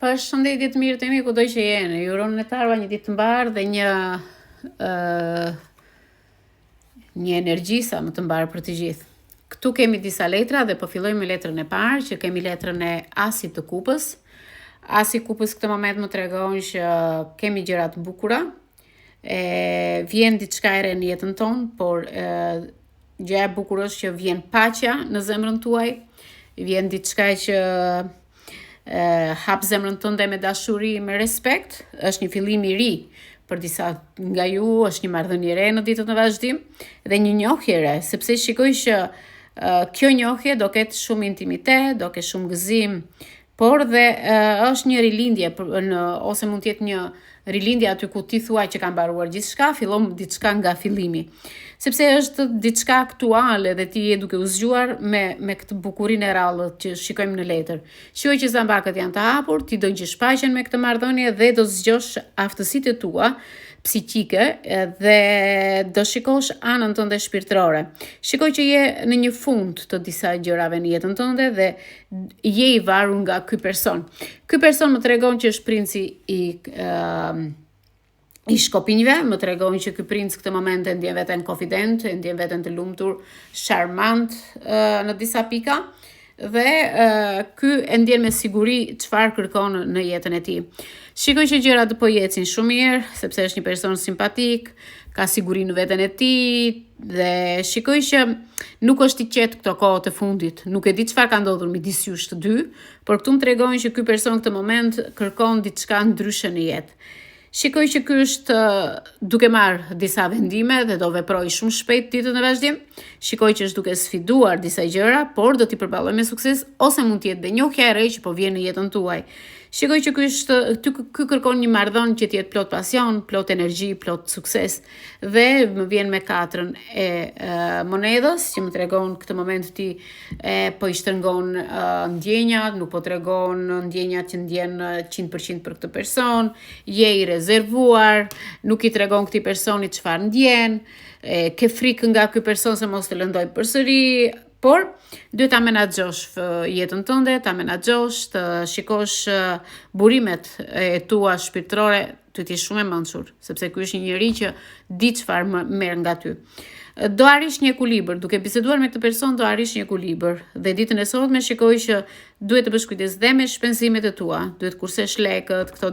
Përshëndetje të mirë të mi kudo që jeni. Ju uroj në tarva një ditë të mbarë dhe një energji sa më të mbarë për të gjithë. Këtu kemi disa letra dhe po filloj me letrën e parë, që kemi letrën e Asit të Kupës. Asi i Kupës këtë moment më tregon që kemi gjëra të bukura. Vjen diçka e re në jetën tonë, por gjëja e bukur është që vjen paqja në zemrën tuaj. Vjen diçka që hap zemrën tënde me dashuri, me respekt. Është një fillim i ri për disa nga ju, është një marrëdhënie re në ditët në vazhdim dhe një njohje re, sepse shikoj që kjo njohje do ketë shumë intimitet, do ketë shumë gëzim, por dhe është një rilindje ose mund të jetë një rilindje aty ku ti thua që ka mbaruar gjithçka, fillon diçka nga fillimi. Sepse është diçka aktuale dhe ti je duke u zgjuar me këtë bukurinë e rrallë që shikojmë në letër. Shikoj që zambakët janë të hapur, ti do gjesh paqen me këtë marrëdhënie dhe do zgjosh aftësitë tua psikike dhe do shikosh anën tënde shpirtërore. Shikoj që je në një fund të disa gjërave në jetën tënde dhe je i varur nga ky person. Ky person më tregon që është princi i shkopinjve, më tregon që ky princ këtë moment e ndjen veten konfident, e ndjen veten të lumtur, charmant në disa pika dhe ky e ndjen me siguri çfarë kërkon në jetën e tij. Shikoj që gjërat po ecin shumë mirë, sepse është një person simpatik, ka siguri në veten e tij dhe shikoj që nuk është i qetë këto kohë të fundit. Nuk e di çfarë ka ndodhur midis jush të dy, por këtu më tregon që ky person këtë moment kërkon diçka ndryshe në jetë. Shikoj që ky është duke marrë disa vendime dhe do veproj shumë shpejt ditën e vazhdim. Shikoj që është duke sfiduar disa gjëra, por do t'i përballoj me sukses ose mund të jetë dhe njohja e re që po vjen në jetën tuaj. Shikoj që ky kërkon një marrëdhënie që të jetë plot pasion, plot energji, plot sukses. Dhe më vjen me 4-ën e monedhës, që më tregon këtë moment ti po i shtrëngon ndjenjat, nuk po tregon ndjenjat që ndjen 100% për këtë person, je i rezervuar, nuk i tregon këtij personi çfarë ndjen, ke frikë nga ky person se mos të lëndoj përsëri. Por, duhet ta menaxhosh jetën tënde, ta menaxhosh, të shikosh burimet e tua shpirtërore, të jesh shumë e mençur, sepse ky është një njerëz që di çfarë merr nga ty. Do arish një ekuilibër, duke biseduar me këtë person do arish një ekuilibër. Dhe ditën e sotme shikoj që duhet të bësh kujdes dhe me shpenzimet e tua, duhet kursesh lekët këto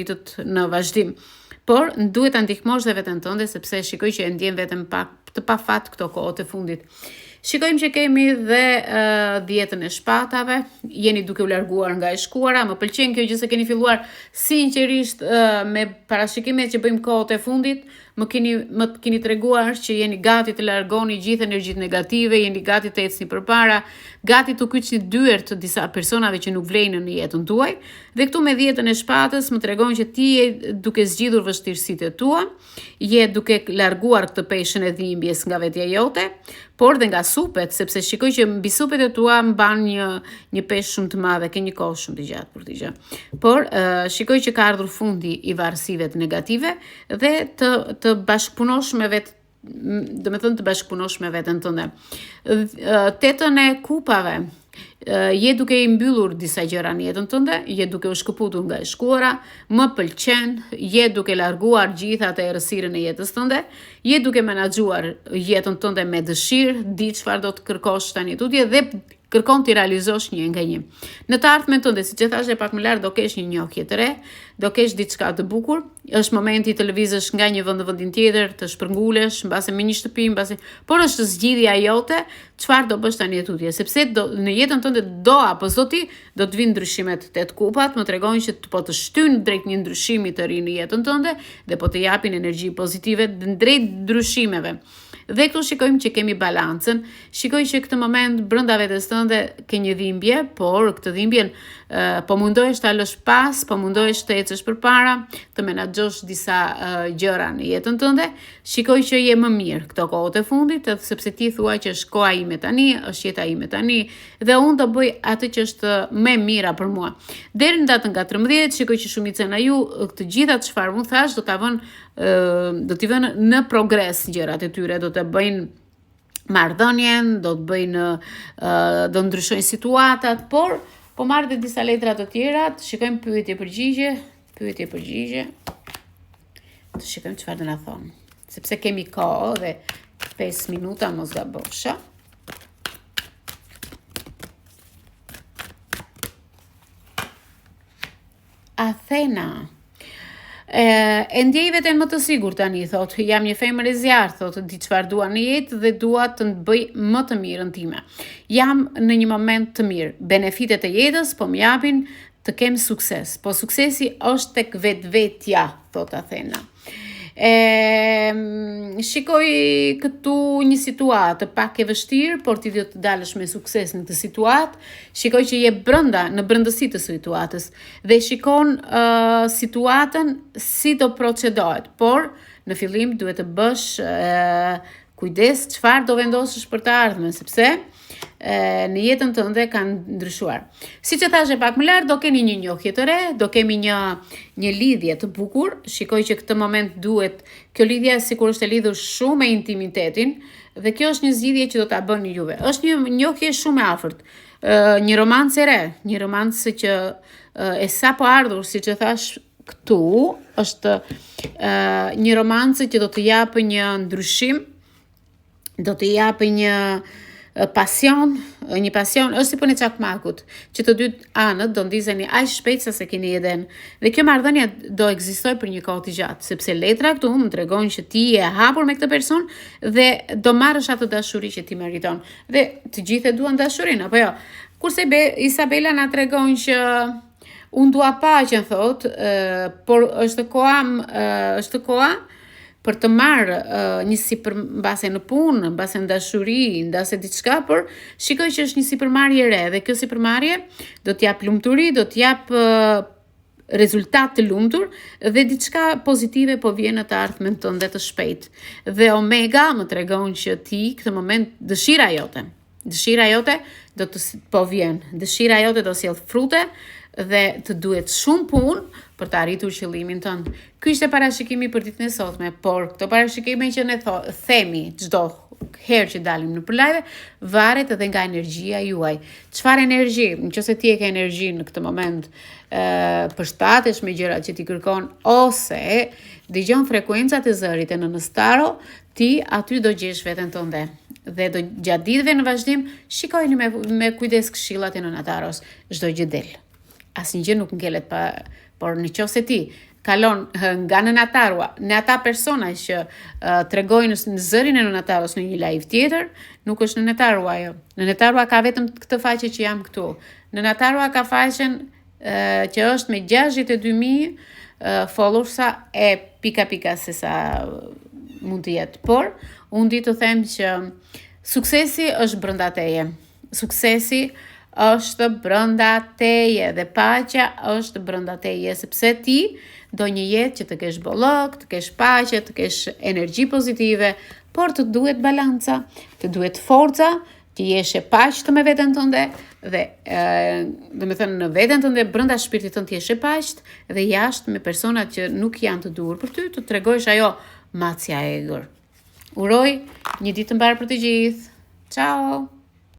ditët në vazhdim. Por duhet ta ndihmosh dhe veten tënde sepse shikoj që e ndjen veten pak të pafat këto kohë të fundit. Shikojmë që kemi dhe 10-ën e shpatave, jeni duke u larguar nga e shkuara, më pëlqen kjo gjë se keni filluar sinqerisht me parashikimet që bëjmë kohët e fundit, më keni treguar që jeni gati të largoni gjithë energjitë negative, jeni gati të ecni përpara, gati të kyçni dyert të disa personave që nuk vlejnë në jetën tuaj. Dhe këtu me 10-ën e shpatës më tregon që ti je duke zgjidhur vështirësitë tua, je duke larguar këtë peshën e dhimbjes nga vetja jote, por dhe nga supet, sepse shikoj që mbi supet e tua mban një peshë shumë të madhe, ke një kohë shumë të gjatë për të gjë. Por shikoj që ka ardhur fundi i varësive të negative dhe të bashkëpunosh me vetë, të bashkëpunosh me veten tënde. 8-ën e kupave, je duke i mbyllur disa gjëra në jetën tënde, je duke u shkëputur nga e shkuara, më pëlqen, je duke larguar gjithë atë errësirën e jetës tënde, je duke menaxhuar jetën tënde me dëshirë, di çfarë do të kërkosh tani tutje dhe kërkon të realizosh një nga një. Në të ardhmen tënde, siç e thash pak më lart, do kesh një njohje të re, do kesh diçka të bukur. Është momenti të lëvizësh nga një vend në vendin tjetër, të shpërngulesh mbase me një shtëpi, por është zgjidhja jote çfarë do bësh tani tutje, sepse në jetën tënde do të vinë ndryshimet. 8 kupat më tregojnë që po të shtyn drejt një ndryshimi të ri në jetën tënde dhe po të japin energji pozitive drejt ndryshimeve. Dhe këtu shikojmë që kemi balancën. Shikoj që këtë moment brenda vetes tënde ke një dhimbje, por këtë dhimbjen po mundohesh ta lësh pas, po mundohesh të ecësh përpara, të menaxhosh disa gjëra në jetën tënde. Shikoj që je më mirë këto kohët e fundit, sepse ti thua që është koha ime tani, është jeta ime tani dhe unë do bëj atë që është më e mira për mua. Deri në datën 14, shikoj që shumica nga ju të gjitha çfarë unë thash do t'i vënë në progres gjërat e tyre, do të bëjnë marrëdhënien, do ndryshojnë situatat, por Po marrë dhe disa letra të tjera, të shikojmë pyetje-përgjigje. Të shikojmë çfarë do na thonë. Sepse kemi kohë dhe 5 minuta mos gabosha. Athena. E ndjej veten më të sigurt tani, thot. Jam një femër e zjarrt, thot, di çfarë dua në jetë dhe dua të bëj më të mirën time. Jam në një moment të mirë. Benefitet e jetës po më japin të kem sukses. Po suksesi është tek vetvetja, thot Athena. Shikoj këtu një situatë pak e vështirë, por ti do të dalësh me sukses në këtë situatë. Shikoj që je në brendësi të situatës dhe shikon situatën si do procedohet, por në fillim duhet të bësh kujdes çfarë do vendosësh për të ardhmen, sepse në jetën tënde kanë ndryshuar. Siç e thashë pak më lart, do keni një njohje të re, do kemi një lidhje të bukur. Shikoj që këtë moment duhet, kjo lidhje sikur është e lidhur shumë me intimitetin dhe kjo është një zgjidhje që do ta bëni juve. Është një njohje shumë e afërt. Një romancë e re, një romancë që e sapo ardhur, siç e thash këtu, është një romancë që do të japë një ndryshim, do të japë një pasion, është si punë e çakmakut, që të dy anët do ndizeni aq shpejt sa se keni iden. Dhe kjo marrëdhënie do ekzistojë për një kohë të gjatë, sepse letra këtu më tregojnë që ti je hapur me këtë person dhe do marrësh atë dashuri që ti meriton. Dhe të gjithë duan dashurinë, apo jo? Kurse Isabela na tregon që unë dua paqen, thot, por është koha për të marrë një sipër mbase në punë, mbase në dashuri, mbase diçka, por shikoj që është një sipërmarrje e re dhe kjo sipërmarrje do t'jap lumturi, do t'jap rezultat të lumtur dhe diçka pozitive po vjen në të ardhmen tënde të shpejt. Dhe Omega më tregon që ti këtë moment dëshira jote do të po vjen, dëshira jote do sjell frute dhe të duhet shumë punë për të arritur qëllimin tënd. Ky ishte parashikimi për ditën e sotme, por këto parashikime që ne themi çdo herë që dalim në live varet edhe nga energjia juaj. Çfarë energji? Nëse ti e ke energji në këtë moment përshtatesh me gjërat që ti kërkon ose dëgjon frekuencat e zërit e nënës Taro, ti aty do gjesh veten tënde. Dhe do gjatë ditëve në vazhdim shikojini me kujdes këshillat e nënës Taros, çdo gjë del. Asnjë gjë nuk ngelet por nëse ti kalon nga nëna Tarua në ata persona që tregojnë në zërin e nëna Taros në një live tjetër, nuk është nëna Tarua ajo. Nëna Tarua ka vetëm këtë faqe që jam këtu. Nëna Tarua ka faqen që është me 62.000 followersa e pika se sa mund të jetë. Por unë di të them që suksesi është brenda teje. Suksesi është brenda teje dhe paqja është brenda teje, sepse ti do një jetë që të kesh bollok, të kesh paqe, të kesh energji pozitive, por të duhet balanca, të duhet forca, të jesh e paqtë me veten tënde dhe në veten tënde brenda shpirtit tënd të jesh e paqtë dhe jashtë me personat që nuk janë të duhur për ty, të tregojsh ajo macja e egër. Uroj një ditë të mbar për të gjithë. Ciao.